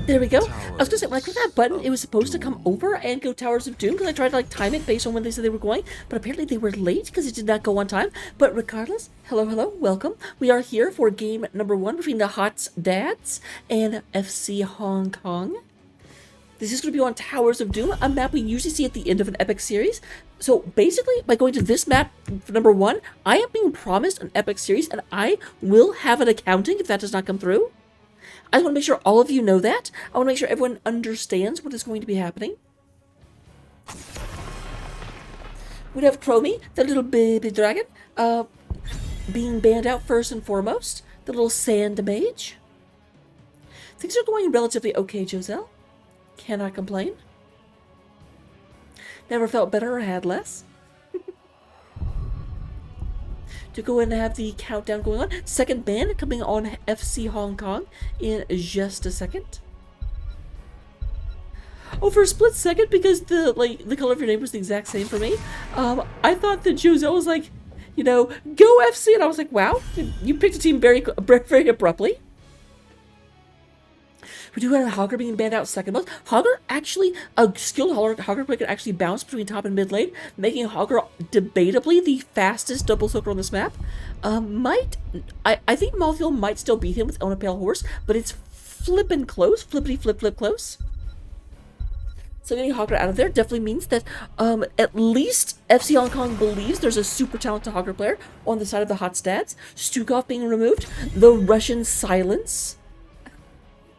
There we go. I was gonna say, when I clicked that button, it was supposed to come over and go Towers of Doom, because I tried to, like, time it based on when they said they were going, but apparently they were late, because it did not go on time. But regardless, hello, welcome. We are here for game number 1 between the Hots Dads and FC Hong Kong. This is going to be on Towers of Doom, a map we usually see at the end of an epic series. So basically, by going to this map for number 1, I am being promised an epic series, and I will have an accounting if that does not come through. I want to make sure all of you know that. I want to make sure everyone understands what is going to be happening. We'd have Chromie, the little baby dragon, being banned out first and foremost. The little sand mage. Things are going relatively okay, Chogall. Cannot complain. Never felt better or had less. To go in and have the countdown going on. Second ban coming on FC Hong Kong in just a second. Oh, for a split second, because the color of your name was the exact same for me, I thought that Chogall was like, you know, go FC, and I was like, wow, you picked a team very abruptly. We do have Hogger being banned out second most. Hogger actually, a skilled Hogger player can actually bounce between top and mid lane, making Hogger debatably the fastest double soaker on this map. I think Malthiel might still beat him with On a Pale Horse, but it's flippin' close, flippity flip close. So getting Hogger out of there definitely means that at least FC Hong Kong believes there's a super talented Hogger player on the side of the Hot Stats. Stukov being removed. The Russian Silence.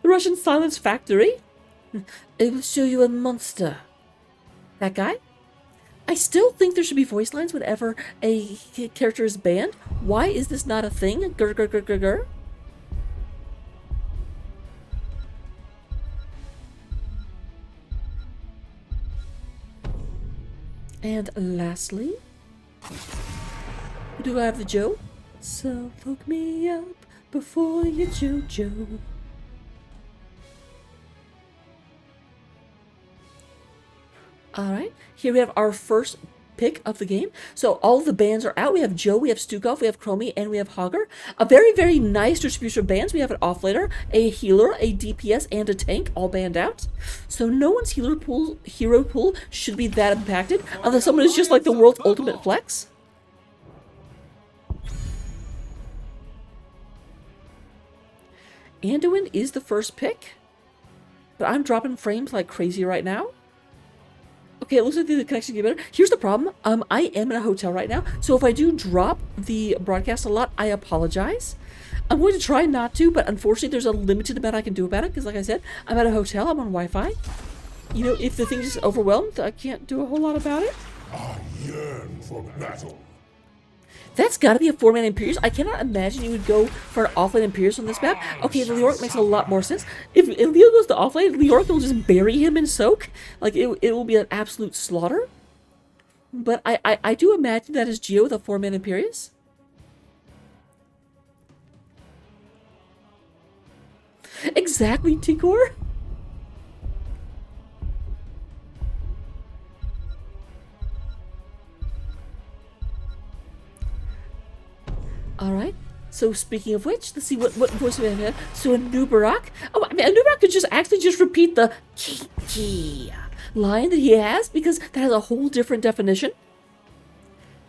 The Russian Silence Factory. It will show you a monster. That guy? I still think there should be voice lines whenever a character is banned. Why is this not a thing? Grr. And lastly, we do have the Joe. So look me up before you Joe. Alright, here we have our first pick of the game. So all the bans are out. We have Joe, we have Stukov, we have Chromie, and we have Hogger. A very, very nice distribution of bans. We have an offlaner, a healer, a DPS, and a tank all banned out. So no one's hero pool should be that impacted, unless someone is just like the world's ultimate flex. Anduin is the first pick, but I'm dropping frames like crazy right now. Okay, it looks like the connection get better. Here's the problem. I am in a hotel right now, so if I do drop the broadcast a lot, I apologize. I'm going to try not to, but unfortunately there's a limited amount I can do about it, because like I said, I'm at a hotel, I'm on Wi-Fi. You know, if the thing is overwhelmed, I can't do a whole lot about it. I yearn for battle. That's gotta be a 4-man Imperius. I cannot imagine you would go for an offlane Imperius on this map. Okay, the Leoric makes a lot more sense. If Leo goes to offlane, Leoric will just bury him in soak. Like, it will be an absolute slaughter. But I do imagine that is Geo with a 4-man Imperius. Exactly, Tikor. Alright, so speaking of which, let's see what voice we have here. So a Nubarak. Oh, I mean, a Nubarak could just repeat the Kiki line that he has, because that has a whole different definition.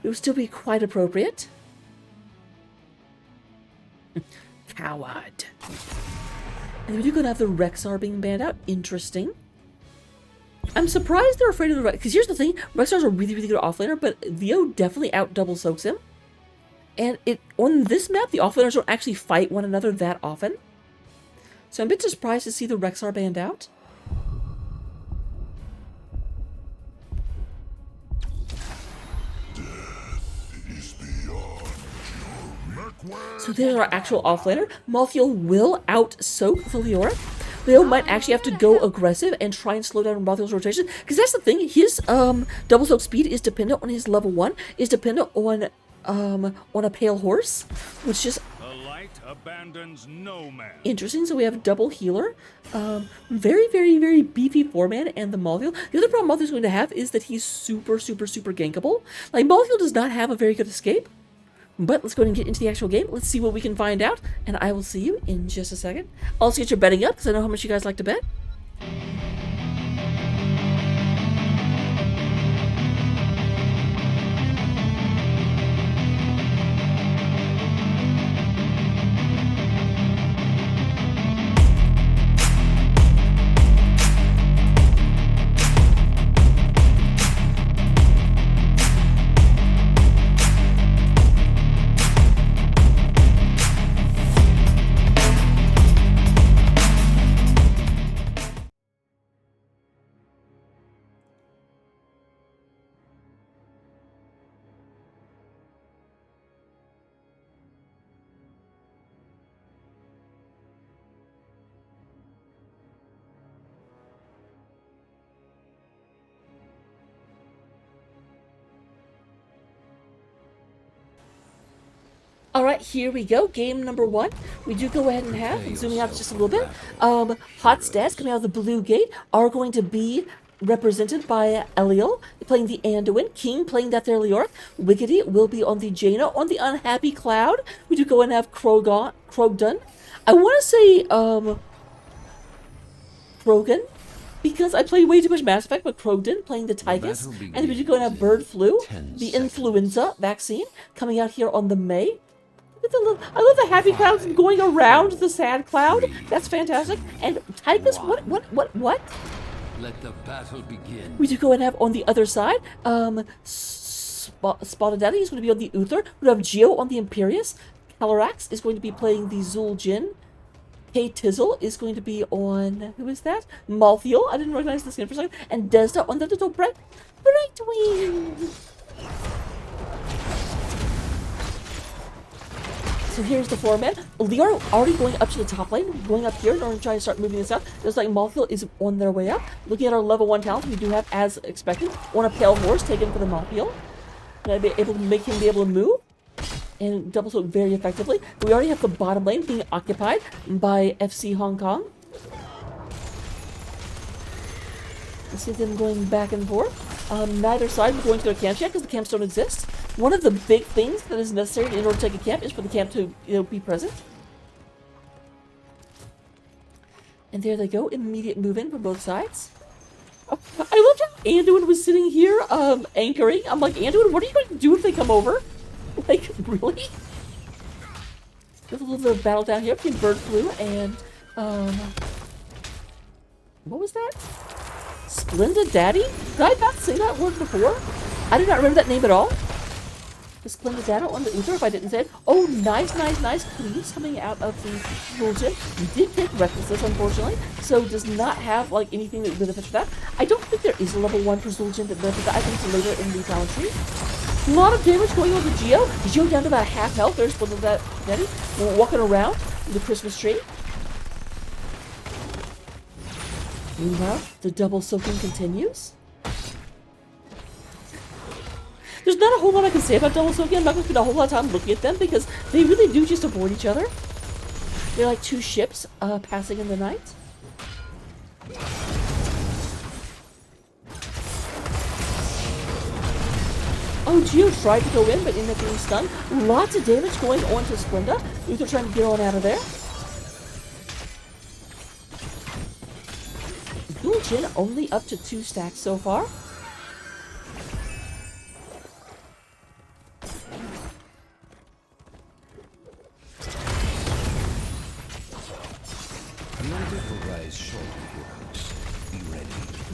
It would still be quite appropriate. Coward. And we do go to have the Rexar being banned out. Interesting. I'm surprised they're afraid of the Rex, because here's the thing, Rexar's a really, really good offlaner, but Leo definitely out double soaks him. And on this map, the offlaners don't actually fight one another that often. So I'm a bit surprised to see the Rexar banned out. So there's our actual offlaner. Malthiel will out-soak the Leoric. Leo might actually have to go aggressive and try and slow down Malthiel's rotation. Because that's the thing, his double soak speed is dependent on his level 1, is dependent on a pale horse, which is abandons no man. Interesting. So we have a double healer, very, very, very beefy 4-man, and the Malthiel. The other problem Malthiel's going to have is that he's super, super, super gankable. Like, Malthiel does not have a very good escape, But let's go ahead and get into the actual game. Let's see what we can find out, and I will see you in just a second. Also get your betting up, because I know how much you guys like to bet. All right, here we go. Game number 1. We do go ahead and have, zooming out just a little bit, hot stats coming out of the blue gate are going to be represented by Eliel playing the Anduin, King playing that there Leoric, Wiggity will be on the Jaina. On the Unhappy Cloud, we do go and have Krogdun. I want to say, Krogan, because I play way too much Mass Effect, but Krogdun playing the Tychus, and then we do go and have Bird Flu, the influenza vaccine, coming out here on the May. I love the happy clouds going around the sad cloud. That's fantastic. And Tychus, what? Let the battle begin. We do go and have on the other side, Spotted Daddy is going to be on the Uther. We have Geo on the Imperius. Calorax is going to be playing the Zul'jin. Kay Tizzle is going to be on, who is that? Malthiel. I didn't recognize the skin for a second. And Desda on the little Brightwing. So here's the format. Leor already going up to the top lane, going up here in order to try to start moving this out. Looks like Malthiel is on their way up. Looking at our level 1 talent, we do have, as expected, on a pale horse taken for the Malthiel. And I'd be able to make him be able to move and double soak very effectively. We already have the bottom lane being occupied by FC Hong Kong. Let's see them going back and forth. Neither side will go into their camps yet because the camps don't exist. One of the big things that is necessary in order to take a camp is for the camp to be present. And there they go, immediate move-in from both sides. Oh, I loved how Anduin was sitting here anchoring. I'm like, Anduin, what are you going to do if they come over? Like, really? There's a little bit of battle down here between Bird Flu and, what was that? Splendid Daddy? Did I not say that word before? I did not remember that name at all. The Splendid Daddy on the Uther, if I didn't say it. Oh, nice. Cleaves coming out of the Zul'jin. Did pick Recklessness, unfortunately, so does not have, like, anything that benefits that. I don't think there is a level 1 for Zul'jin that benefits that. I think it's later in the talent tree. A lot of damage going on to Geo. Geo down to about half health. There's Splendid Daddy walking around the Christmas tree. Meanwhile, the double soaking continues. There's not a whole lot I can say about double soaking. I'm not going to spend a whole lot of time looking at them because they really do just avoid each other. They're like two ships passing in the night. Oh, Geo tried to go in, but ended up being stunned. Lots of damage going on to Splenda. Uther trying to get on out of there. Zul'jin only up to 2 stacks so far.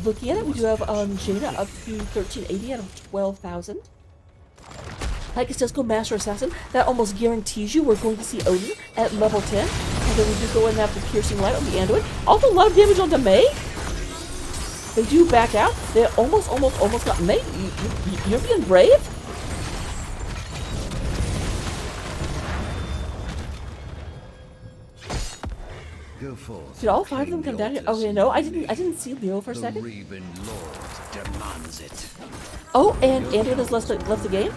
Looking at it, we do have Jaina up to 1380 out of 12,000. Tychus does go Master Assassin. That almost guarantees you we're going to see Odin at level 10. And then we do go and have the Piercing Light on the Anduin. Also a lot of damage on the May. They do back out. They almost got May. You're being brave? Go forth. Did all 5 of them come down here? Okay, no, I didn't see Leo for a second. The Raven Lord demands it. Oh, and Anduin has left the game.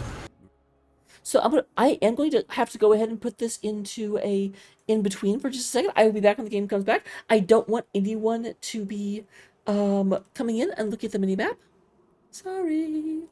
So I am going to have to go ahead and put this into a in between for just a second. I will be back when the game comes back. I don't want anyone to be coming in and looking at the minimap. Sorry.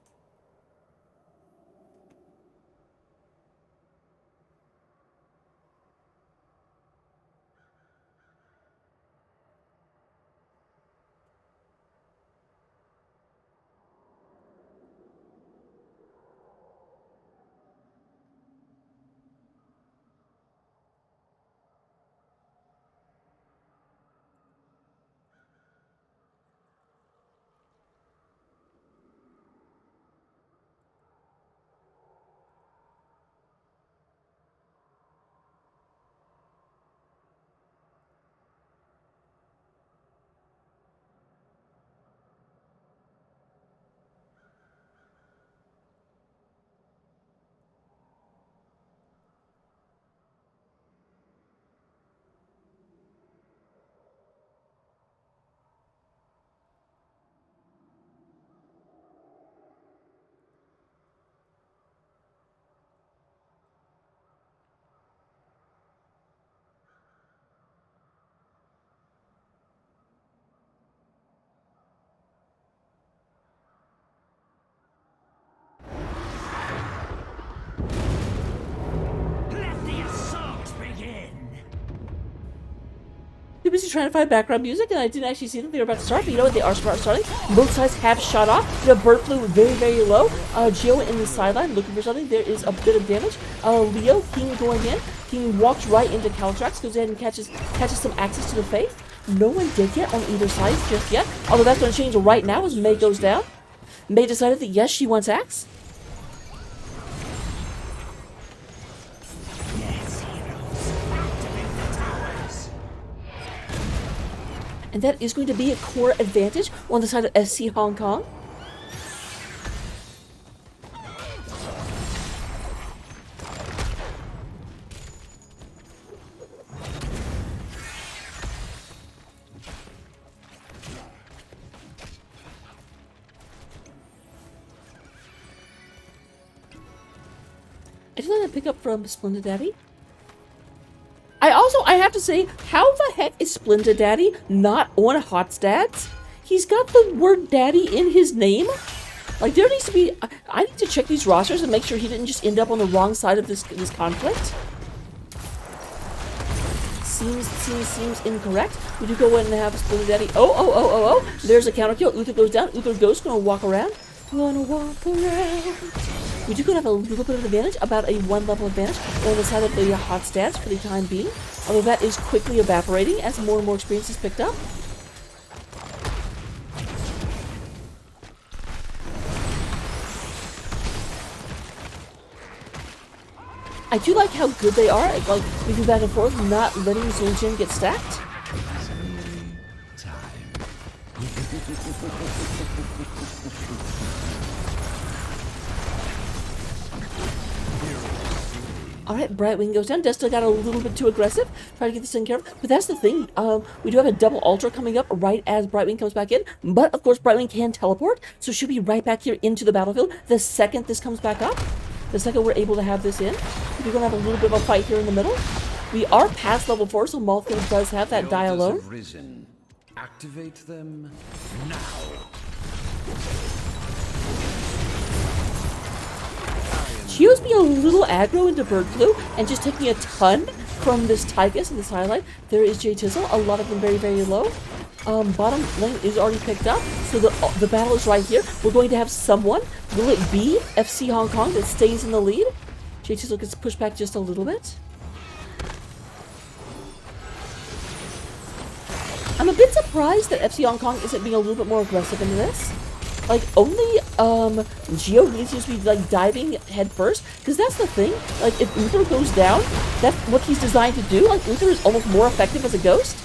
busy trying to find background music, and I didn't actually see that they were about to start, but you know what, they are starting. Both sides have shot off. The bird flew very, very low. Geo in the sideline looking for something. There is a bit of damage. Leo, King going in. King walks right into Caltrax, goes in and catches some access to the Faith. No one did yet on either side just yet, although that's going to change right now as May goes down. May decided that yes, she wants axe. And that is going to be a core advantage on the side of SC Hong Kong. I just want to pick up from Splendid Daddy. I have to say, how the heck is Splendid Daddy not on Hot Stats? He's got the word daddy in his name. Like, there needs to be, I need to check these rosters and make sure he didn't just end up on the wrong side of this conflict. Seems incorrect. We do go in and have Splendid Daddy. Oh. There's a counter kill. Uther goes down. Uther Ghost gonna walk around. We do have a little bit of advantage, about a 1 level advantage on the side of the hot stats for the time being, although that is quickly evaporating as more and more experience is picked up. I do like how good they are at, like, moving back and forth, not letting Zuljin get stacked. Alright, Brightwing goes down. Desta got a little bit too aggressive, trying to get this taken care of. But that's the thing, we do have a double Ultra coming up right as Brightwing comes back in. But, of course, Brightwing can teleport, so she'll be right back here into the battlefield the second this comes back up. The second we're able to have this in. We're going to have a little bit of a fight here in the middle. We are past level 4, so Malkin does have that die alone. Activate them now. Chio's being a little aggro into Bird Flu and just taking a ton from this Tygus in this highlight. There is Jay Tizzle, a lot of them very, very low. Bottom lane is already picked up, so the battle is right here. We're going to have someone. Will it be FC Hong Kong that stays in the lead? Jay Tizzle gets pushed back just a little bit. I'm a bit surprised that FC Hong Kong isn't being a little bit more aggressive into this. Like, only, Geo really seems to be, like, diving head first. Because that's the thing. Like, if Uther goes down, that's what he's designed to do. Like, Uther is almost more effective as a ghost.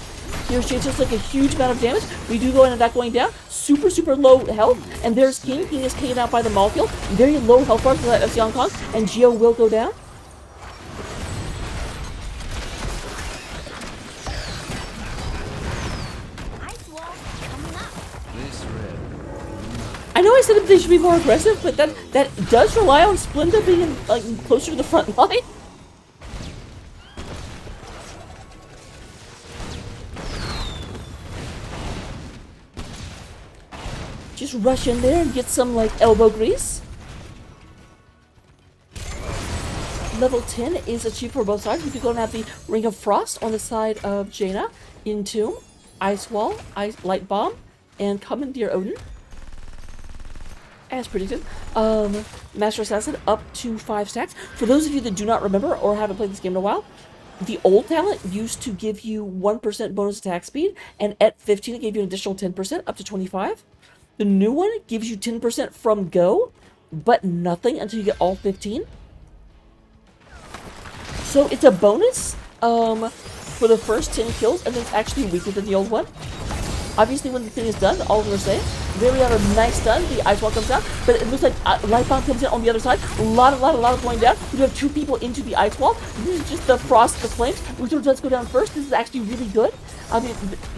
Here's just like a huge amount of damage. We do go into that going down. Super, super low health. And there's King. King is taken out by the Malfield. Very low health bar for that FC Hong Kong. And Geo will go down. I know I said they should be more aggressive, but that does rely on Splenda being, like, closer to the front line. Just rush in there and get some, like, elbow grease. Level 10 is achieved for both sides. We could go and have the Ring of Frost on the side of Jaina, Entomb, Ice Wall, Light Bomb, and Commandeer Odin. As predicted. Master Assassin up to 5 stacks. For those of you that do not remember or haven't played this game in a while, the old talent used to give you 1% bonus attack speed, and at 15 it gave you an additional 10% up to 25. The new one gives you 10% from go, but nothing until you get all 15. So it's a bonus for the first 10 kills, and it's actually weaker than the old one. Obviously, when the thing is done, all of them are safe. There we have a nice stun. The Ice Wall comes out, but it looks like Light Bomb comes in on the other side. A lot of going down. We do have 2 people into the Ice Wall. This is just the Frost, the Flames. Uther does go down first. This is actually really good. I mean,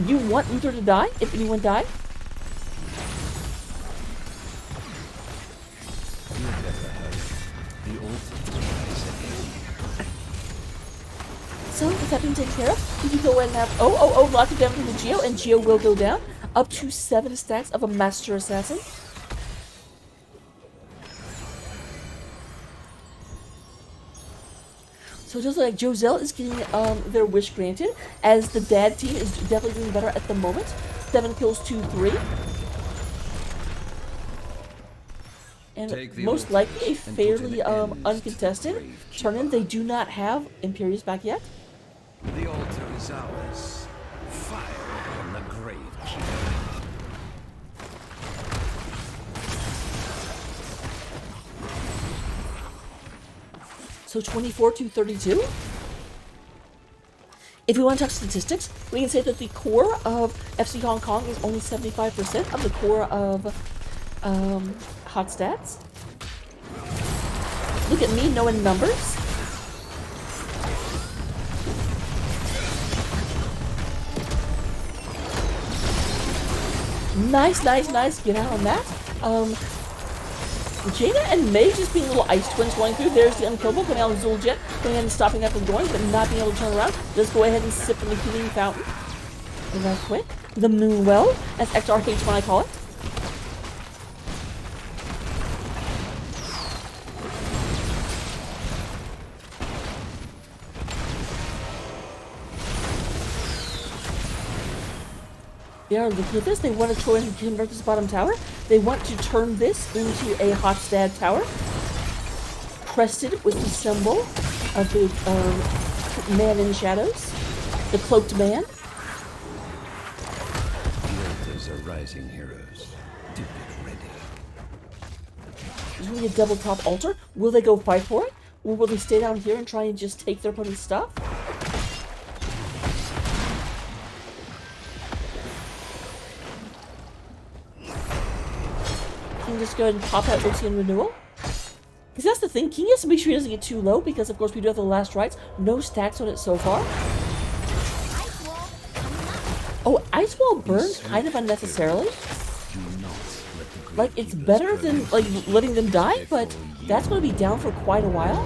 you want Uther to die, if anyone died. So, with that being taken care of, we can go ahead and have, lots of damage from the Geo, and Geo will go down. Up to 7 stacks of a Master Assassin. So it does look like Joselle is getting their wish granted, as the dad team is definitely doing better at the moment. 7 kills to 3. And most likely a fairly uncontested turn-in. They do not have Imperius back yet. The altar is ours. Fire on the gravekeeper. So 24 to 32. If we want to talk statistics, we can say that the core of FC Hong Kong is only 75% of the core of hot stats. Look at me knowing numbers. Nice. Get out on that. Jaina and May just being little ice twins going through. There's the unkillable going out on Zul'Jin, going ahead and stopping that from going, but not being able to turn around. Just go ahead and sip from the healing fountain. Real quick. The moon well, as XR hates when I call it. They are looking at this. They want to try and convert this bottom tower. They want to turn this into a Hotstad tower, crested with the symbol of the man in shadows, the cloaked man. The altars are rising, heroes. Do get ready. There's going to be a double top altar. Will they go fight for it? Or will they stay down here and try and just take their opponent's stuff? Just go ahead and pop out Ocean Renewal. Because that's the thing, King has to make sure he doesn't get too low, because of course we do have the last rites. No stacks on it so far. Oh, Ice Wall burns kind of unnecessarily. Like, it's better than like letting them die, but that's going to be down for quite a while.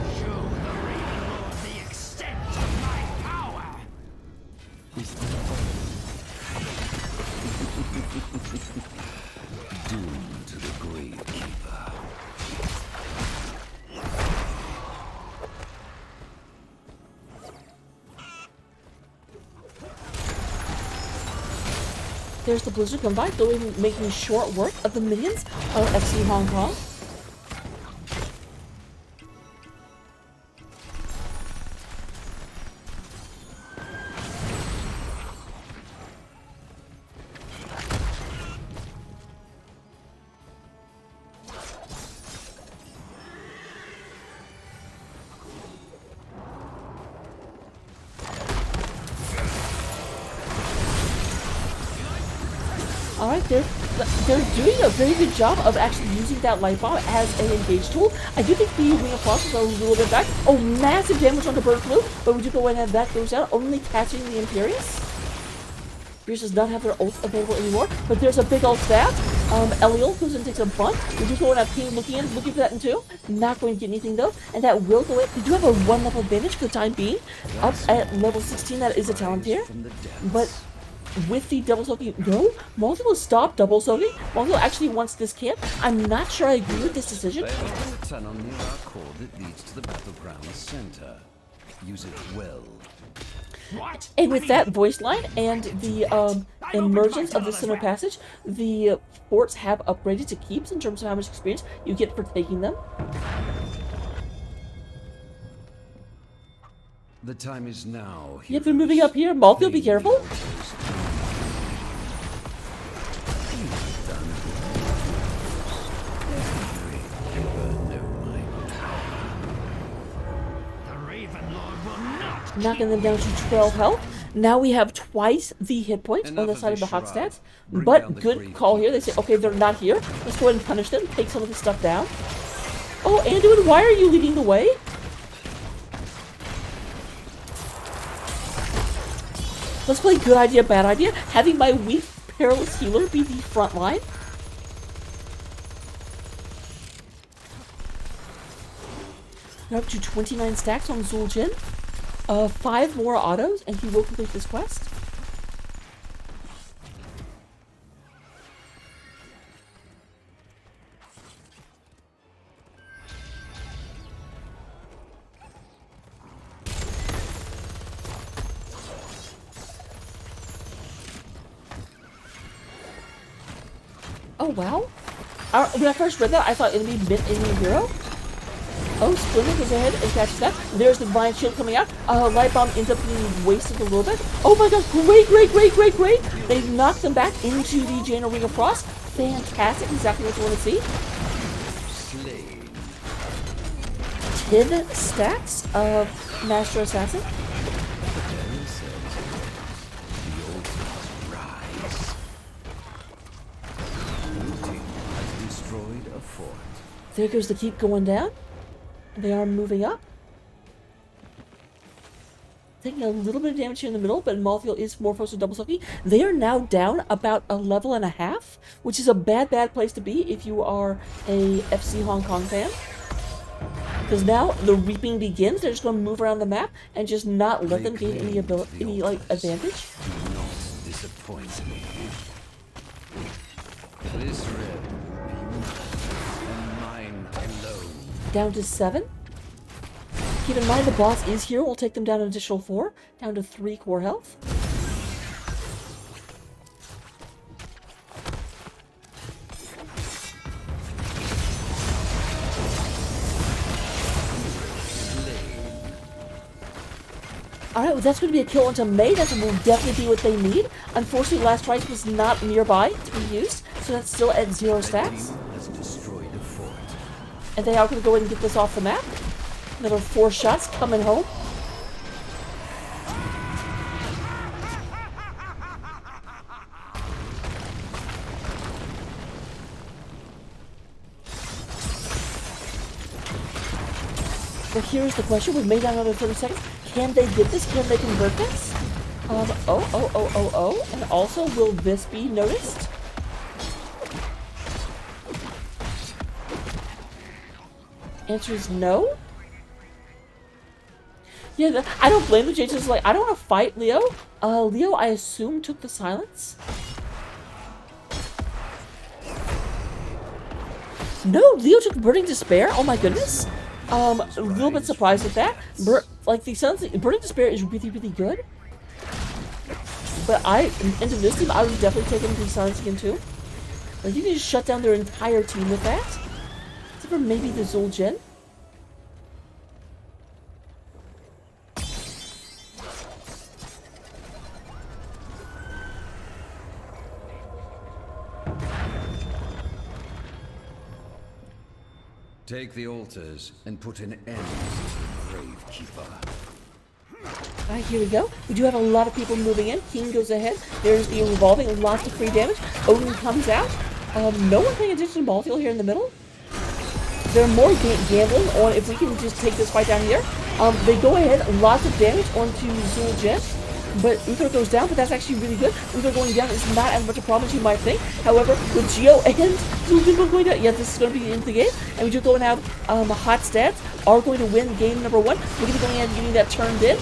There's the Blizzard combined, going making short work of the minions of FC Hong Kong. Alright, they're doing a very good job of actually using that light bomb as an engage tool. I do think the Wing of Frost is a little bit back. Oh, massive damage on the Bird Flu, but we do go ahead and have that goes down, only catching the Imperius. Imperius does not have their ult available anymore, but there's a big ult stab. Eliel goes and takes a bunt. We do go and have King looking for that in too. Not going to get anything though, and that will go in. We do have a 1 level advantage for the time being. Up at level 16, that is a talent tier. But with the double soaking, no, Malta will stop double soaking. Malta actually wants this camp. I'm not sure I agree with this decision. There is a tunnel near our core that leads to the battleground center. Use it well. What? And with that voice line and the emergence of the center passage, the forts have upgraded to keeps in terms of how much experience you get for taking them. The time is now. Yep, they're moving up here. Malta, be careful. Knocking them down to 12 health. Now we have twice the hit points on the side of the hot stats. But good call here. They say, okay, they're not here. Let's go ahead and punish them. Take some of this stuff down. Oh, Anduin, why are you leading the way? Let's play good idea, bad idea. Having my weak, perilous healer be the front line. We're up to 29 stacks on Zul'Jin. 5 more autos, and he will complete this quest. Oh, wow. When I first read that, I thought enemy meant enemy hero. Oh, Splinter goes ahead and catches that. There's the Divine Shield coming out. Light Bomb ends up being wasted a little bit. Oh my god, great. They knock them back into the Jaina Ring of Frost. Fantastic, exactly what you want to see. 10 stacks of Master Assassin. There goes the keep going down. They are moving up. Taking a little bit of damage here in the middle, but Malthael is more focused on double soaking. They are now down about a level and a half, which is a bad place to be if you are a FC Hong Kong fan. Because now the reaping begins. They're just going to move around the map and just not let them gain any advantage. Do not disappoint me. This red and mine alone. Down to 7. Keep in mind the boss is here. We'll take them down an additional 4. Down to 3 core health. Alright, well that's going to be a kill onto May. That will definitely be what they need. Unfortunately, Last Strike was not nearby to be used, so that's still at 0 stacks. And they are going to go ahead and get this off the map. Another 4 shots coming home. But here's the question. We've made down another 30 seconds. Can they get this? Can they convert this? And also, will this be noticed? Answer is no. Yeah, I don't blame the Jason's like, I don't want to fight Leo. Leo, I assume, took the silence. No, Leo took Burning Despair. Oh my goodness. A little bit surprised at that. Burning Despair is really good. But into this team, I would definitely take him to silence again too. Like, you can just shut down their entire team with that. Except for maybe the Zul'jin. Take the altars and put an end to the Gravekeeper. Alright, here we go. We do have a lot of people moving in. King goes ahead. There's the revolving. Lots of free damage. Odin comes out. No one paying attention to Malthael here in the middle. They're more gambling on if we can just take this fight down here. They go ahead. Lots of damage onto Zul'jin. But Uther goes down, but that's actually really good. Uther going down is not as much a problem as you might think. However, with Geo and Zul'jin going down, yeah, this is going to be the end of the game. And we do go and have hot stats. Are going to win game number 1. We're going to be going ahead and getting that turned in.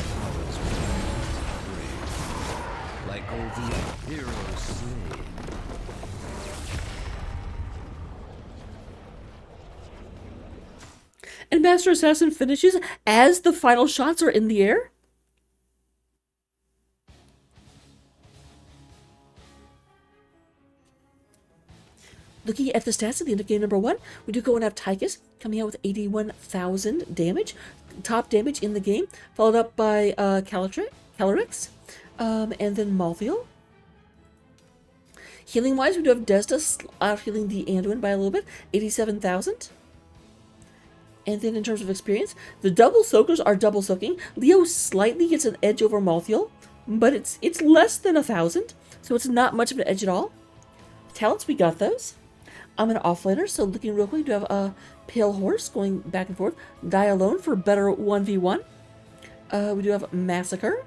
Like all the heroes slain. And Master Assassin finishes as the final shots are in the air. Looking at the stats at the end of game number 1, we do go and have Tychus coming out with 81,000 damage. Top damage in the game, followed up by Calyrex, and then Malthael. Healing-wise, we do have Desda out-healing the Anduin by a little bit, 87,000. And then in terms of experience, the double soakers are double soaking. Leo slightly gets an edge over Malthael, but it's less than 1,000, so it's not much of an edge at all. Talents, we got those. I'm an offlaner, so looking real quick, we do have a Pale Horse going back and forth. Die Alone for better 1v1. We do have Massacre.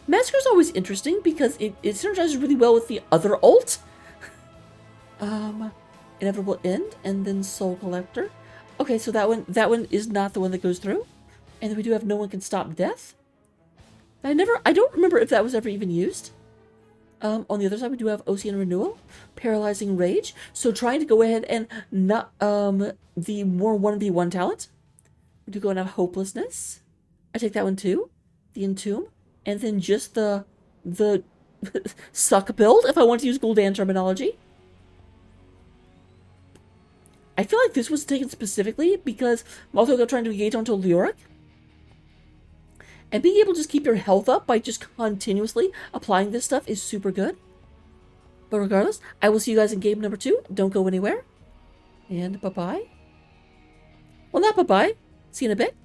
Massacre is always interesting because it synergizes really well with the other ult. Inevitable End, and then Soul Collector. Okay, so that one is not the one that goes through. And then we do have No One Can Stop Death. I don't remember if that was ever even used. On the other side, we do have Ocean Renewal, Paralyzing Rage. So trying to go ahead and not the more 1v1 talent. We do go and have Hopelessness. I take that one too. The Entomb. And then just the suck build, if I want to use Gul'dan terminology. I feel like this was taken specifically because Maltho kept trying to engage onto Leoric. And being able to just keep your health up by just continuously applying this stuff is super good. But regardless, I will see you guys in game number 2. Don't go anywhere. And bye-bye. Well, not bye-bye. See you in a bit.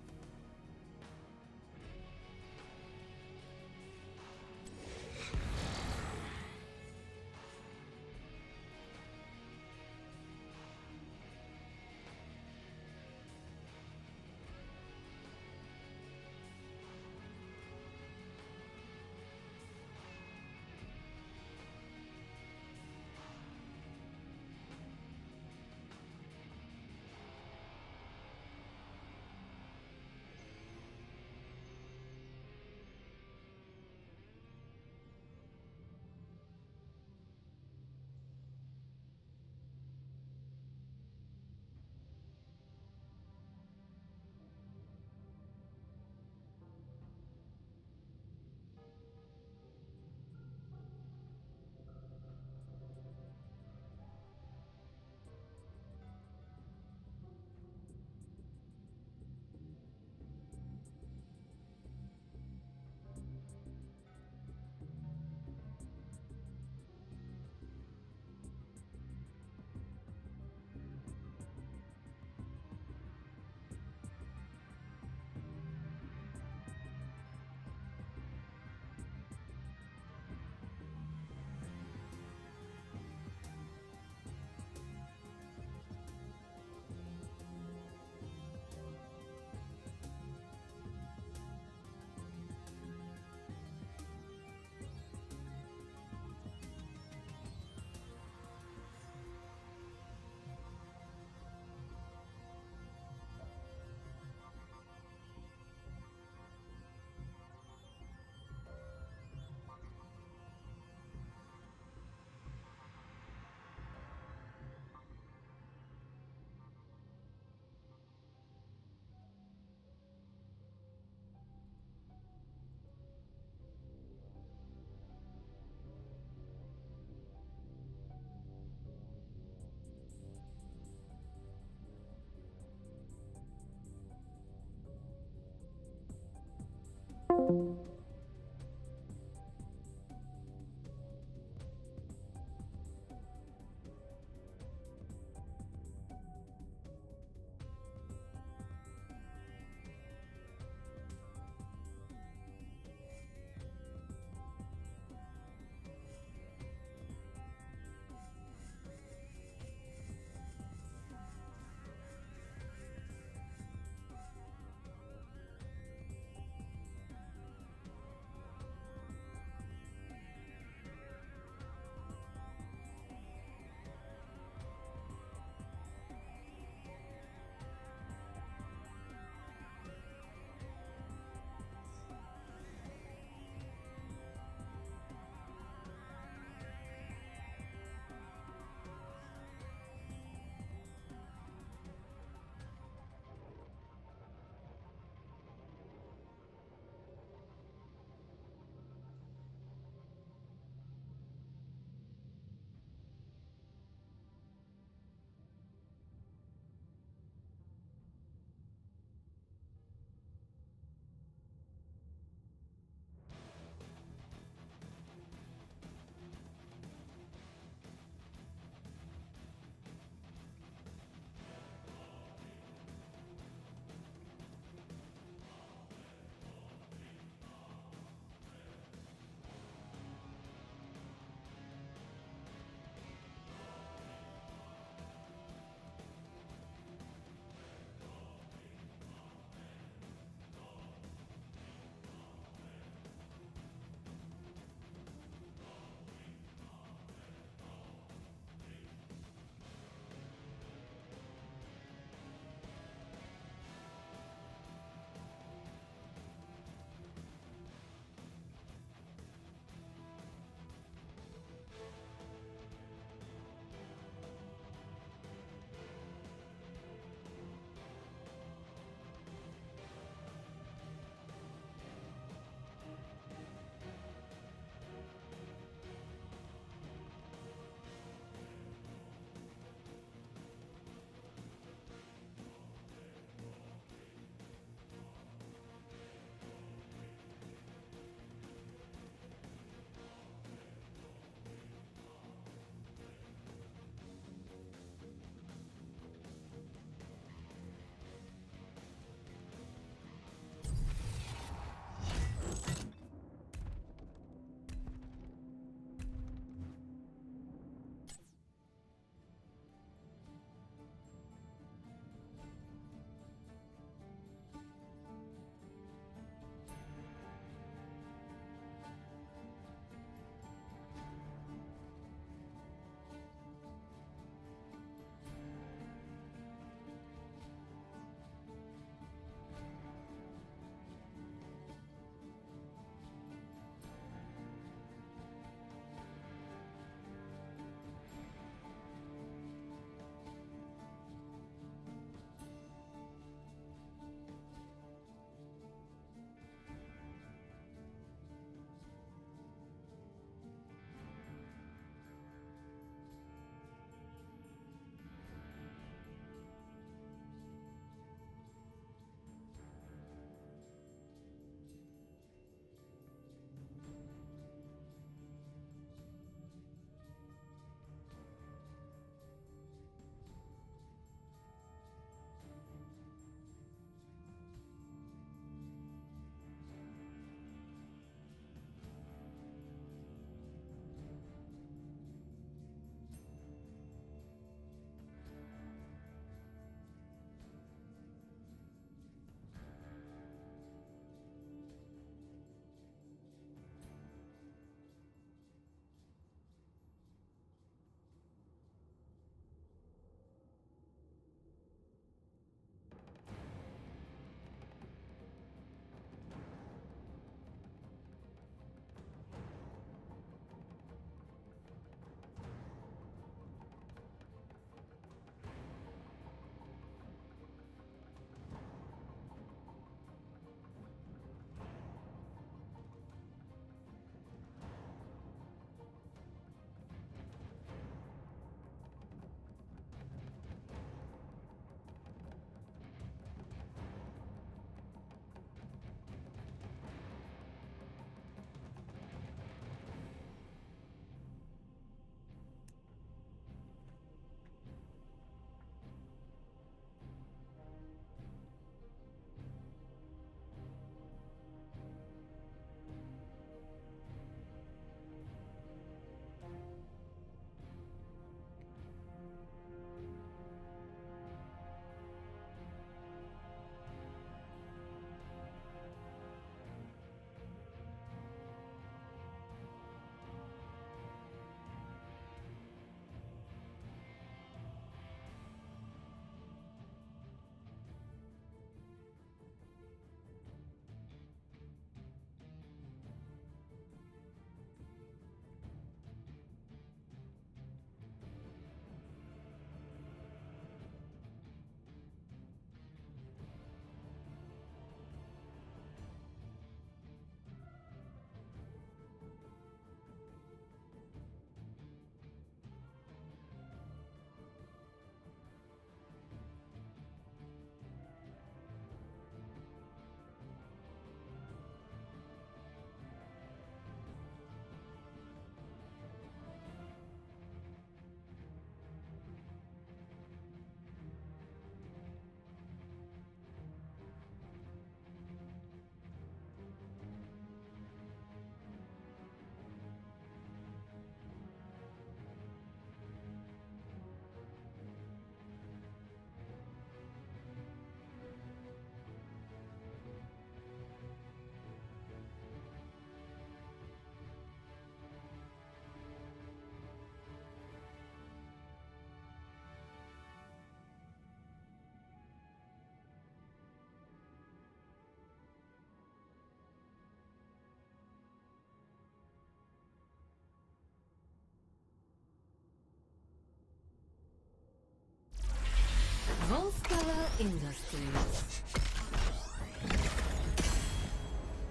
Industries.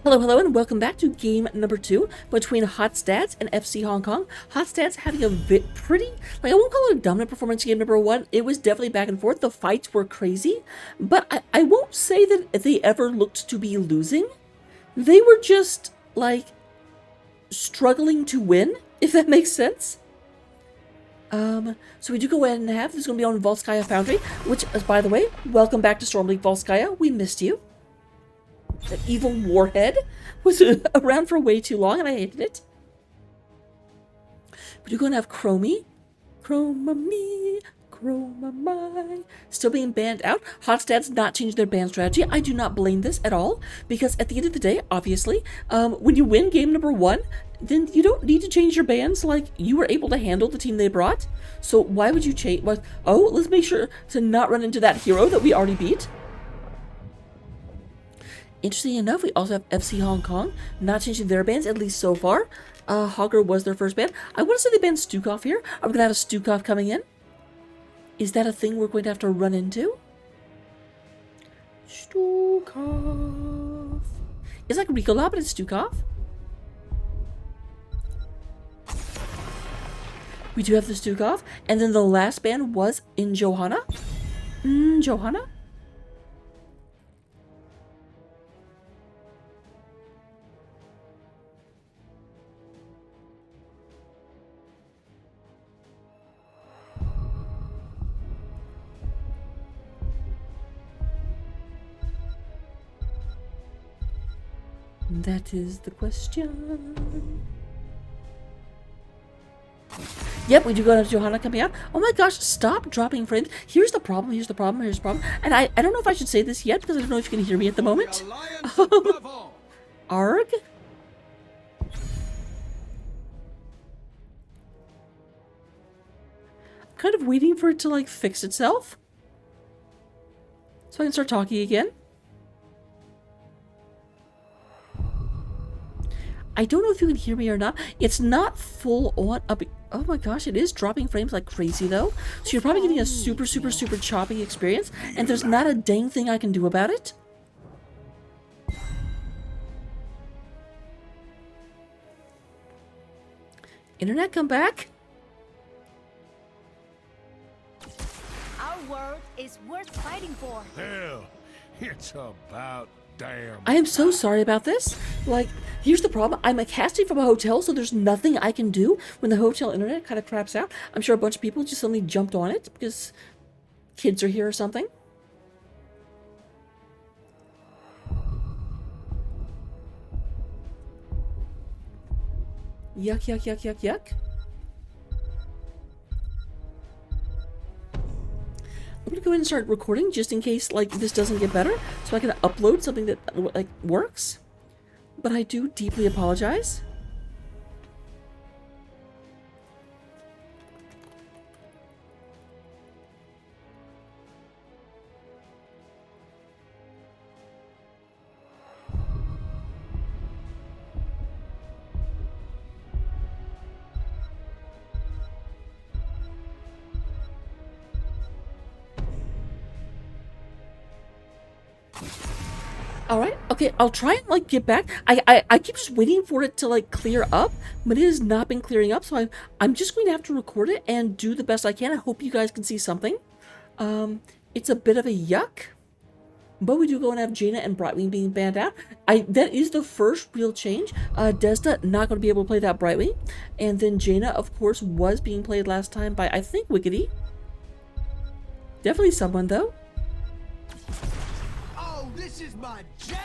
Hello, hello, and welcome back to game number 2 between Hot Stats and FC Hong Kong. Hot Stats having a pretty, like, I won't call it a dominant performance in game number 1. It was definitely back and forth. The fights were crazy, but I won't say that they ever looked to be losing. They were just, like, struggling to win, if that makes sense. So we do go ahead and have, this is going to be on Volskaya Foundry, which, by the way, welcome back to Storm League Volskaya. We missed you. That evil warhead was around for way too long, and I hated it. But you're going to have Chromie, Chroma still being banned out. Hotstats not changing their ban strategy. I do not blame this at all, because at the end of the day, obviously, when you win game number 1, then you don't need to change your bans. Like, you were able to handle the team they brought, so why would you change? Oh, let's make sure to not run into that hero that we already beat. Interesting enough, we also have FC Hong Kong not changing their bans, at least so far. Hogger was their first ban. I want to say they banned Stukov here. Are we going to have a Stukov coming in? Is that a thing we're going to have to run into? Stukov. It's like Ricola, but it's Stukov. We do have the Stukov. And then the last ban was in Johanna. Johanna? That is the question. Yep, we do go to Johanna coming out. Oh my gosh, stop dropping frames. Here's the problem, here's the problem, here's the problem. And I don't know if I should say this yet, because I don't know if you can hear me at the moment. Arg? I'm kind of waiting for it to, like, fix itself, so I can start talking again. I don't know if you can hear me or not. It's not full on up. Oh my gosh, it is dropping frames like crazy though. So you're probably getting a super choppy experience, and there's not a dang thing I can do about it. Internet, come back. Our world is worth fighting for. Hell, it's about damn. I am so sorry about this. Like, here's the problem. I'm casting from a hotel, so there's nothing I can do when the hotel internet kind of craps out. I'm sure a bunch of people just suddenly jumped on it because kids are here or something. Yuck, yuck, yuck, yuck, yuck. I'm gonna go ahead and start recording just in case, like, this doesn't get better, so I can upload something that, like, works. But I do deeply apologize. Alright, okay, I'll try and, like, get back. I keep just waiting for it to, like, clear up, but it has not been clearing up, so I'm just going to have to record it and do the best I can. I hope you guys can see something. It's a bit of a yuck, but we do go and have Jaina and Brightwing being banned out. That is the first real change. Desda not going to be able to play that Brightwing, and then Jaina, of course, was being played last time by, I think, Wickedy. Definitely someone, though. This is my jam!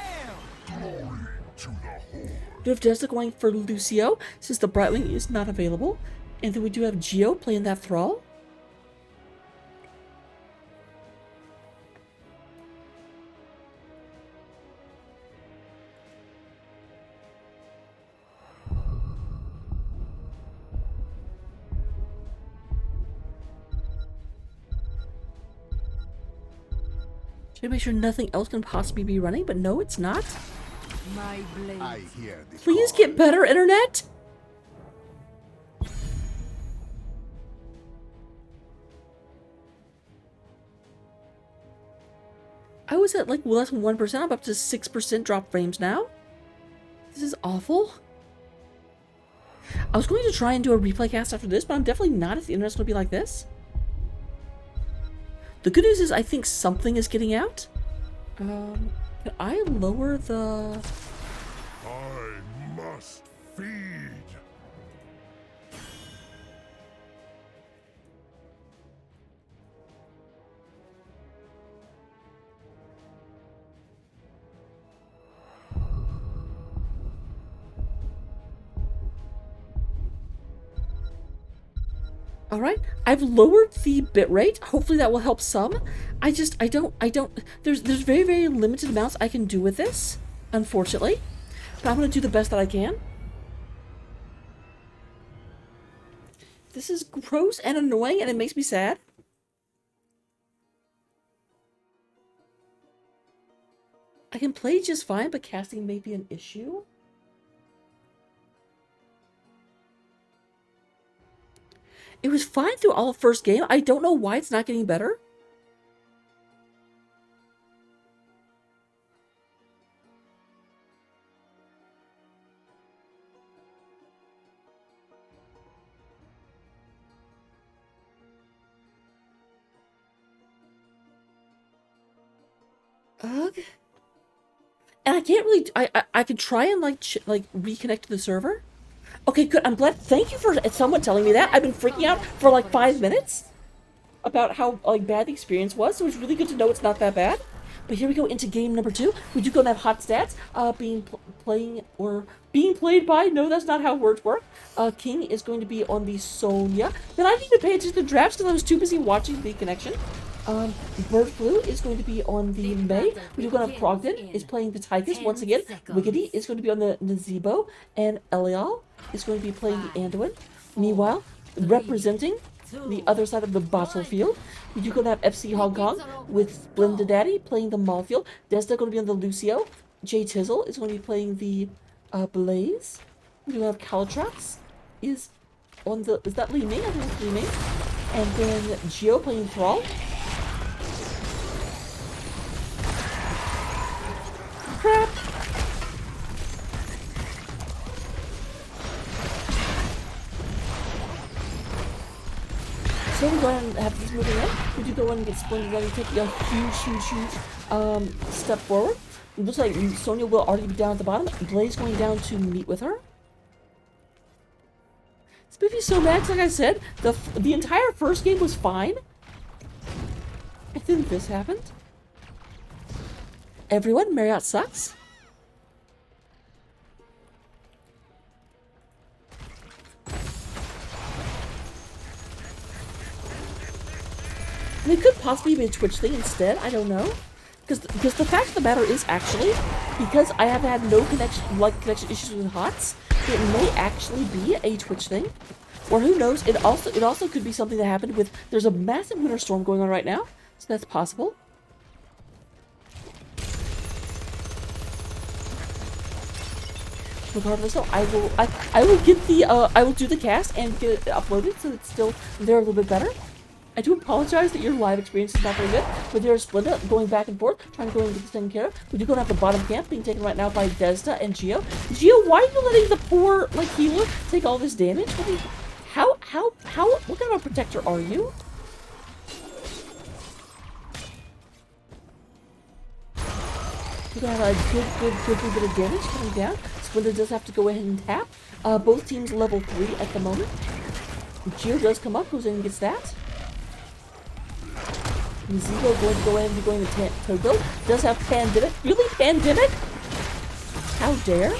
Glory to the Horde. We have Desda going for Lucio, since the Brightwing is not available. And then we do have Geo playing that Thrall. To make sure nothing else can possibly be running, but no, it's not. My blade. I hear the Please call. get better, internet! was at like less than 1%. I'm up to 6% drop frames now. This is awful. I was going to try and do a replay cast after this, but I'm definitely not if the internet's going to be like this. The good news is I think something is getting out. Can I lower the... I must feed. All right, I've lowered the bitrate. Hopefully that will help some. I don't, there's very, very limited amounts I can do with this, unfortunately. But I'm gonna do the best that I can. This is gross and annoying and it makes me sad. I can play just fine, but casting may be an issue. It was fine through all of first game. I don't know why it's not getting better. Ugh. And I can't really. I could try and like reconnect to the server. Okay, good. I'm glad. Thank you for someone telling me that. I've been freaking out for like 5 minutes about how like bad the experience was. So it's really good to know it's not that bad. But here we go into game number 2. We do go and have hot stats. Being played by. No, that's not how words work. King is going to be on the Sonya. Then I need to pay attention to drafts because I was too busy watching the connection. Bird Flu is going to be on the Mei. We do going to have Progden is playing the Tychus once again. Wiggity is going to be on the Nazebo. And Elial is going to be playing the Anduin. Meanwhile, representing the other side of the battlefield, we do going to have FC Hong Kong with Splendid Daddy playing the Malfield. Desda going to be on the Lucio. Jay Tizzle is going to be playing the Blaze. We do have Calatrax is on the... Is that Li Ming? I think it's Li Ming. And then Geo playing Thrall. Crap! So we go ahead and have this moving in. We do go in and get Splendid Ready, taking a huge step forward. It looks like Sonya will already be down at the bottom. Blaze going down to meet with her. This movie's so bad, 'cause like I said, the entire first game was fine. And then this happened. Everyone, Marriott sucks. And it could possibly be a Twitch thing instead, I don't know. Because the fact of the matter is actually, because I have had no connection issues with HOTS, it may actually be a Twitch thing. Or who knows, it also could be something that happened with, there's a massive winter storm going on right now, so that's possible. Regardless, though, I will get the I will do the cast and get it uploaded so it's still there a little bit better. I do apologize that your live experience is not very good, but there's Splenda going back and forth, trying to go and get this taken care of. We do go to have the bottom camp being taken right now by Desda and Geo. Geo, why are you letting the poor like healer take all this damage? What kind of a protector are you? We're gonna have a good bit of damage coming down. Splenda does have to go ahead and tap. Both teams level 3 at the moment. Geo does come up, goes in and gets that. Zebo going to go ahead and be going to Chogall. Does have Pandemic. Really? Pandemic? How dare?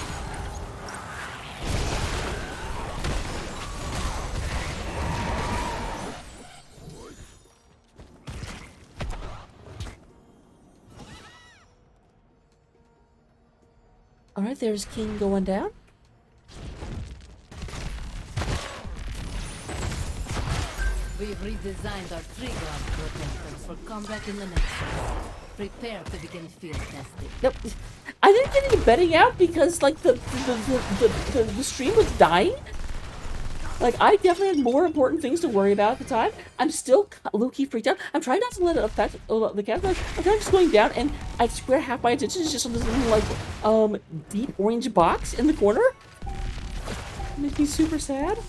Alright, there's King going down. We've redesigned our tree-ground protectors for combat in the Nexus. Prepare to begin field testing. Nope. I didn't get any betting out because like the stream was dying. Like, I definitely had more important things to worry about at the time. I'm still low-key freaked out. I'm trying not to let it affect the cat. I'm kind of just going down, and I swear half my attention is just on this little, like, deep orange box in the corner. It makes me super sad.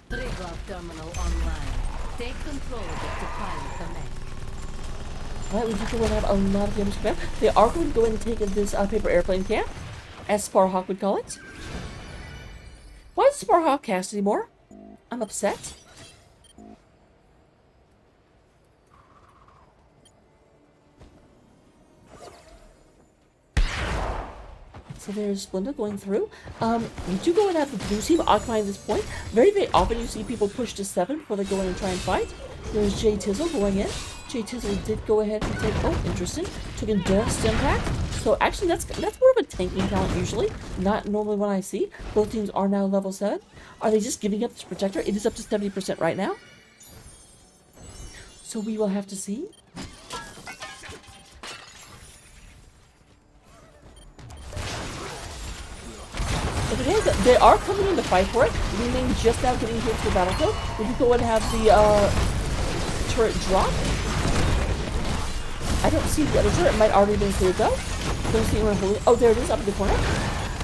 Triglav terminal online. Take control of it to pilot the mech. Alright, we do go and have a lot of damage command. They are going to go ahead and take this paper airplane camp, as Sparhawk would call it. Why is Sparhawk cast anymore? I'm upset. So there's Splenda going through. You do go and have the blue team occupying this point. Very, very often you see people push to 7 before they go in and try and fight. There's Jay Tizzle going in. Jay Tizzle did go ahead and take, oh, interesting, took a dust impact. So actually that's more of a tanking talent usually, not normally what I see. Both teams are now level 7. Are they just giving up this protector? It is up to 70% right now. So we will have to see. They are coming in to fight for it. Meaning just now getting here to the battlefield. We can go and have the turret drop. I don't see the other turret. It might already have been cleared though. Don't see anyone holding. Oh, there it is up in the corner.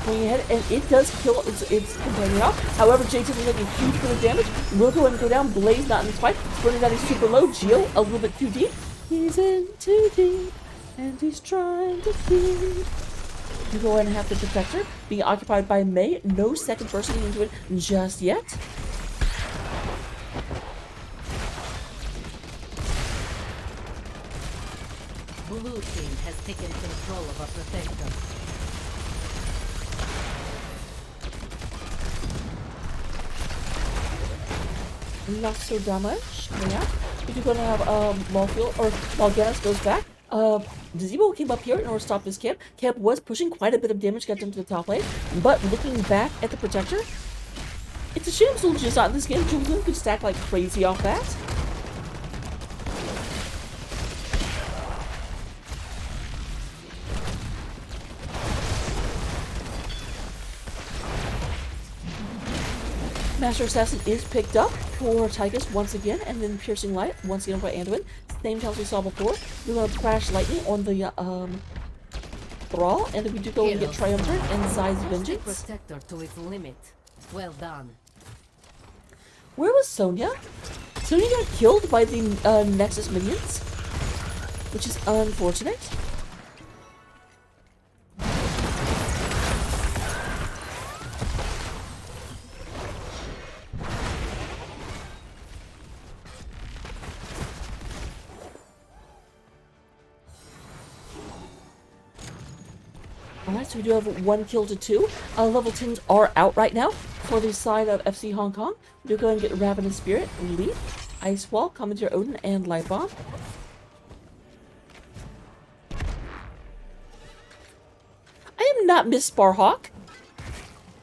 Going ahead, and it does kill its companion off. However, JT is making a huge bit of damage. We'll go ahead and go down. Blaze not in this fight. Burning that he's super low. Geo a little bit too deep. He's in too deep, and he's trying to feed. You go ahead and have the protector being occupied by May. No second person into it just yet. Blue team has taken control of our protector. Not so damage. Yeah. We do go to have Malfield, or Mal'Ganis goes back. Zebo came up here in order to stop this camp. Camp was pushing quite a bit of damage, got them to the top lane. But looking back at the protector, it's a shame Soldier is not in this game. Julian could stack like crazy off that. Master Assassin is picked up for Tychus once again, and then Piercing Light once again by Anduin. Same time as we saw before. We're going to crash lightning on the Thrall, and then we do go and get Triumvirate and Zai's Vengeance. Protector to its limit. Well done. Where was Sonya? Sonya got killed by the Nexus minions, which is unfortunate. Alright, so we do have 1 kill to 2. Level 10s are out right now for the side of FC Hong Kong. We do go and get Ravenous Spirit, Leap, Ice Wall, Commandeer Odin, and Light Bomb. I am not Miss Sparhawk.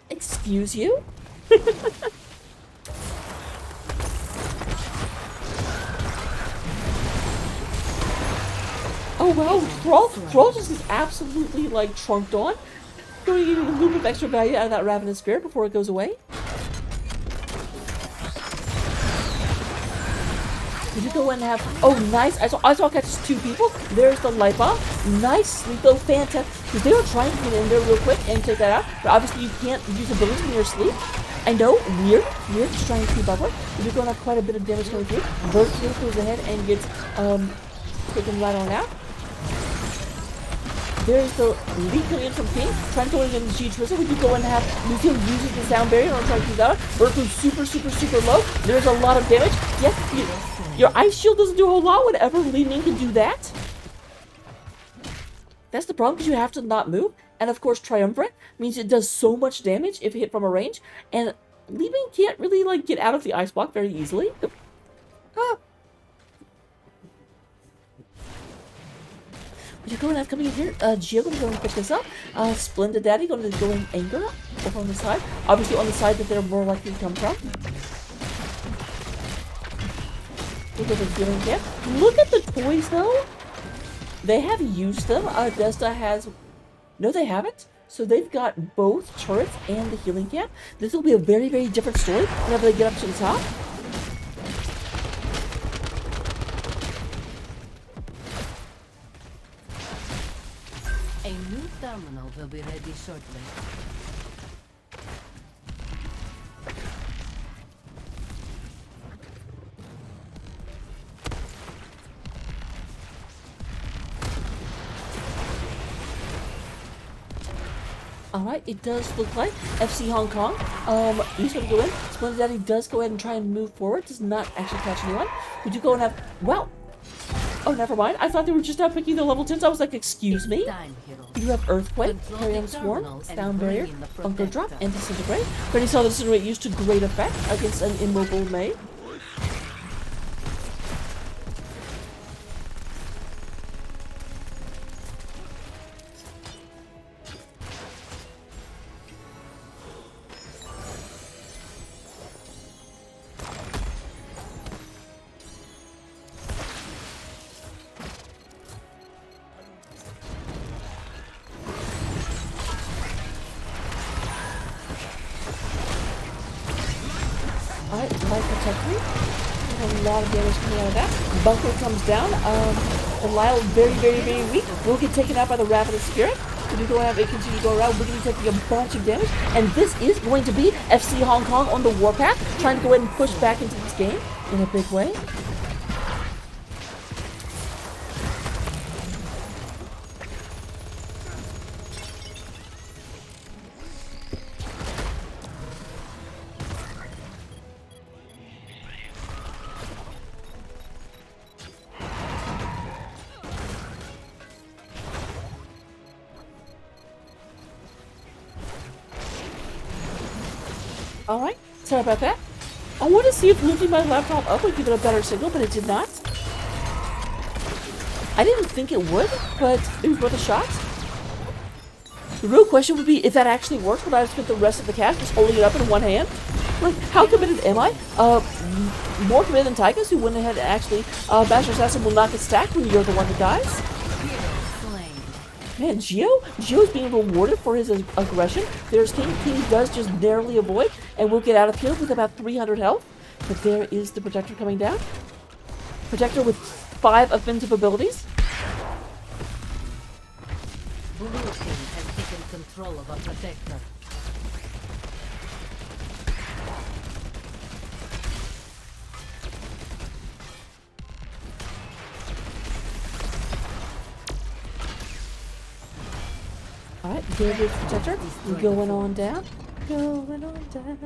Excuse you? Oh wow, Thrall just is absolutely like trunked on. Going to get a little bit of extra value out of that Ravenous Spirit before it goes away. Did you go and have, oh nice, I saw catches 2 people. There's the Light Bomb. Nice sleep though, fantastic. Because they were trying to get in there real quick and take that out, but obviously you can't use abilities when you're asleep. I know, weird, just trying to keep up with. You're going to have quite a bit of damage coming through. Virtue goes ahead and gets taken right on out. There's the lead coming in from King, trying to go in against G Trizzle. We do go and have Lucio using the sound barrier on trying to keep that out. Berkeley's super low. There's a lot of damage. Yes, your ice shield doesn't do a whole lot whenever Leaning can do that. That's the problem, because you have to not move. And of course, Triumvirate means it does so much damage if hit from a range. And Leaving can't really like get out of the ice block very easily. Ah. You're going to have coming in here. Geo going to go and pick this up. Splendid Daddy going to go in anger over on the side. Obviously on the side that they're more likely to come from. Look at the healing camp. Look at the toys though. They have used them. Desta has... No, they haven't. So they've got both turrets and the healing camp. This will be a very, very different story whenever they get up to the top. A new terminal will be ready shortly. Alright, it does look like FC Hong Kong. He's going to go in. Splendid Daddy does go ahead and try and move forward. Does not actually catch anyone. We do go and have... Well... Oh, never mind. I thought they were just now picking the level 10s. I was like, excuse me? You have Earthquake, Carry On Swarm, Sound Barrier, Bunker Drop, and Disintegrate. Already saw the Disintegrate used to great effect against an immobile Mei. Alright, Light Protectory. A lot of damage coming out of that. Bunker comes down. Belial very, very, very weak. Will get taken out by the Wrath of the Spirit. We do go have it continue to go around. We're going to be taking a bunch of damage. And this is going to be FC Hong Kong on the warpath, trying to go ahead and push back into this game in a big way. Alright, sorry about that. I want to see if moving my laptop up would give it a better signal, but it did not. I didn't think it would, but it was worth a shot. The real question would be if that actually worked, would I have spent the rest of the cast just holding it up in one hand? Like, how committed am I? More committed than Tychus, who went ahead and actually, Master Assassin will not get stacked when you're the one that dies. Man, Gio's being rewarded for his aggression. There's King. King does just narrowly avoid, and we'll get out of here with about 300 health. But there is the Protector coming down. Protector with 5 offensive abilities. Blue Team has taken control of our Protector. Alright, David's Protector. Going on down. Going on down.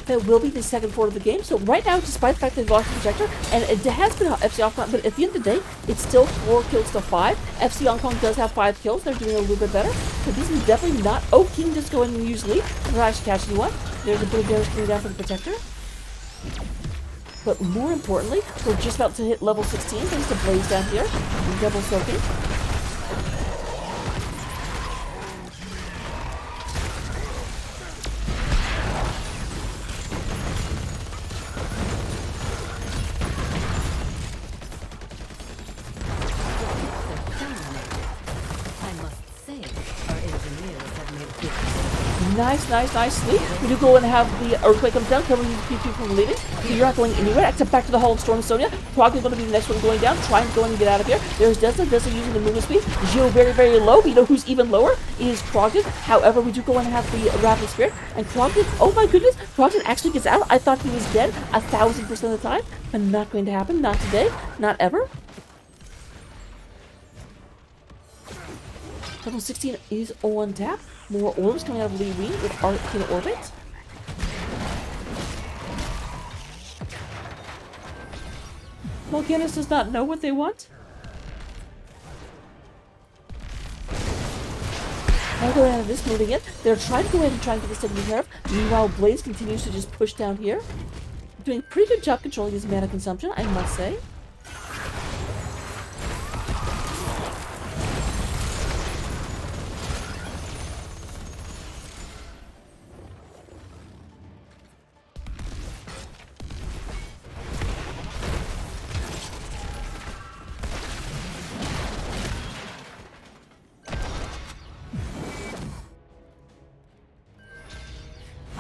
That will be the second fort of the game. So right now, despite the fact they've lost the Protector, and it has been FC Hong Kong, but at the end of the day, it's still 4 kills to 5. FC Hong Kong does have 5 kills. They're doing a little bit better. But this is definitely not... Oh, King just going and use lead. Not actually catch anyone. There's a bit of damage coming down for the Protector. But more importantly, we're just about to hit level 16 thanks to Blaze down here. Double soaking. Nice sleep. We do go and have the Earthquake comes down, covering these people from leaving. So you're not going anywhere, except back to the Hall of Storm Sonia. Probably going to be the next one going down, trying to go in and get out of here. There's Desna using the movement speed. Gio very, very low. We know who's even lower is Krogden. However, we do go and have the Wrath of the Spirit. And Krogden, oh my goodness, Krogden actually gets out. I thought he was dead 1,000% of the time. But not going to happen. Not today. Not ever. Level 16 is on tap. More orbs coming out of Li Wei with Arcane Orbit. Volcanus does not know what they want. Now go ahead and this moving in. They're trying to go ahead and try and get this taken care of. Meanwhile, Blaze continues to just push down here. Doing a pretty good job controlling his mana consumption, I must say.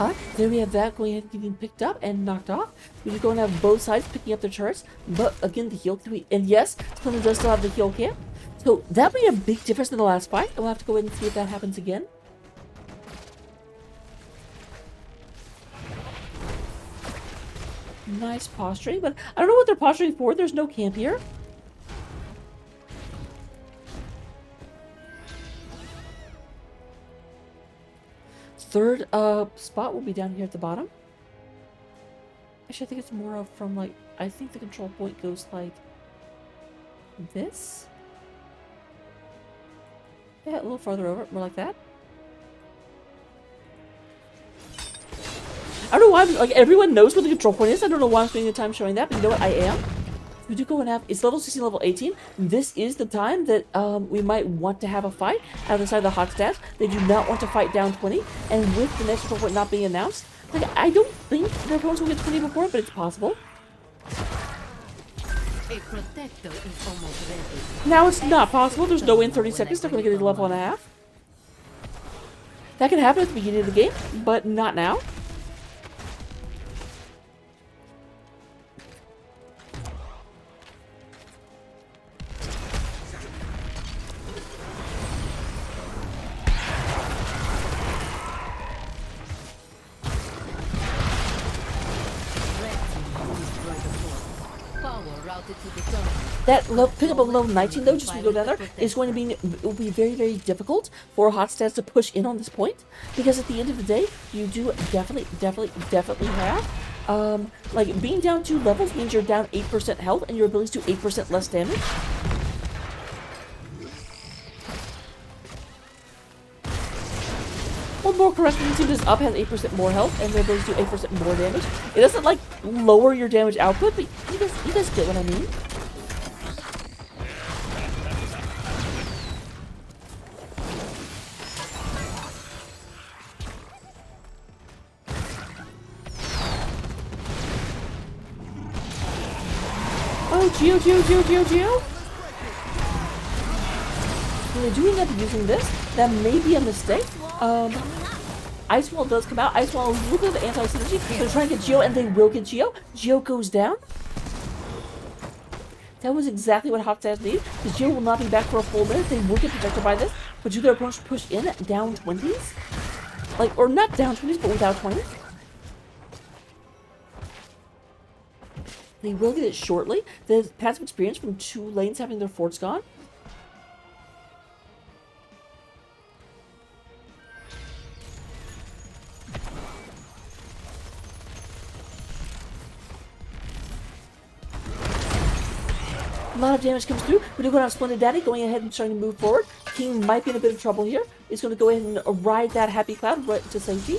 Alright, there we have that going ahead and getting picked up and knocked off. We're going to have both sides picking up their turrets, but again, the heal can be, and yes, Splinter does still have the heal camp. So that made a big difference in the last fight, and we'll have to go ahead and see if that happens again. Nice posturing, but I don't know what they're posturing for. There's no camp here. Third spot will be down here at the bottom. Actually, I think it's more of from like, I think the control point goes like this. Yeah, a little farther over, more like that. I don't know why, like, everyone knows where the control point is. I don't know why I'm spending the time showing that, but you know what, I am. We do go and have, it's level 16, level 18. This is the time that we might want to have a fight out of the side of the hot stats. They do not want to fight down 20. And with the next control point not being announced, like, I don't think their opponents will get 20 before, but it's possible. A protector is almost ready. Now it's not possible. There's no way in 30 seconds they're going to get a level and a half. That can happen at the beginning of the game, but not now. That pick up a level 19 though, just to go down there, is going to be, it will be very, very difficult for hot stats to push in on this point, because at the end of the day, you do definitely have, like, being down 2 levels means you're down 8% health and your abilities do 8% less damage. Well, more correctly, the team that's up has 8% more health and their abilities do 8% more damage. It doesn't, like, lower your damage output, but you guys get what I mean. Oh, Geo. When they do end up using this, that may be a mistake. Ice Wall does come out. Ice Wall is a little bit of anti-synergy. They're trying to get Geo, and they will get Geo. Geo goes down. That was exactly what Hot Stats need. The Geo will not be back for a full minute. They will get protected by this. But do their opponents push in down 20s? Like, or not down 20s, but without 20s? They will get it shortly. The passive experience from 2 lanes having their forts gone. A lot of damage comes through. We do go down Splendid Daddy, going ahead and starting to move forward. King might be in a bit of trouble here. He's going to go ahead and ride that happy cloud right to safety.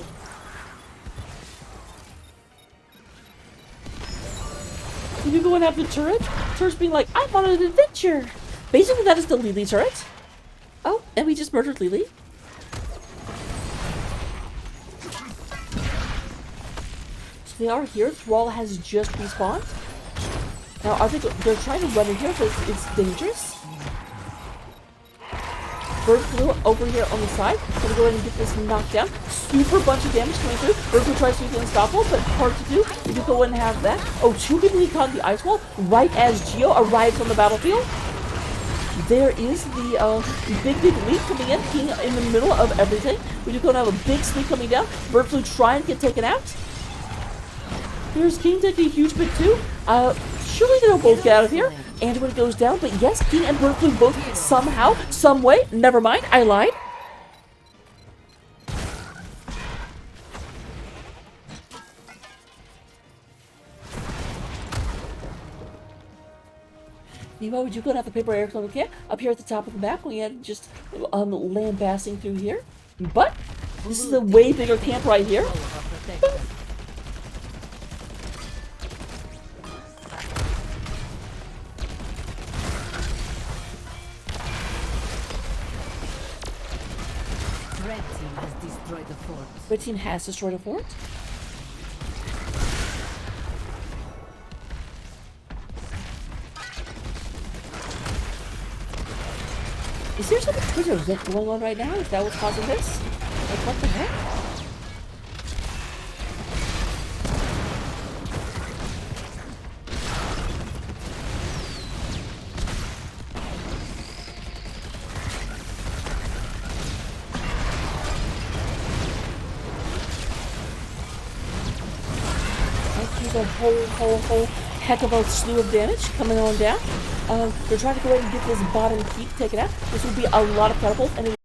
You go and have the turret. Turret's being like, I'm on an adventure. Basically, that is the Lily turret. Oh, and we just murdered Lily. So they are here. Thrall has just respawned. Now, I think they're trying to run in here because it's dangerous. Bird Flu over here on the side. Gonna go ahead and get this knocked down. Super bunch of damage coming through. Bird Flu tries to be unstoppable, but hard to do. You can go ahead and have that. Oh, 2 people he caught the ice wall right as Geo arrives on the battlefield. There is the big leap coming in. King in the middle of everything. We do go and have a big sweep coming down. Bird Flu trying to get taken out. There's King taking a huge bit too. Surely they'll both get out of here. And when it goes down, but yes, King and Bird Flu both somehow, some way. Never mind, I lied. Meanwhile, we do go and have the paper aircraft camp up here at the top of the map. We had just lambasting through here. But this is a way bigger camp right here. Red team has destroyed a fort. Is there some kind of event going on right now? Is that what's causing this? Like, what the heck? He's a whole heck of a slew of damage coming on down. They're trying to go ahead and get this bottom keep taken out. This will be a lot of catapults, and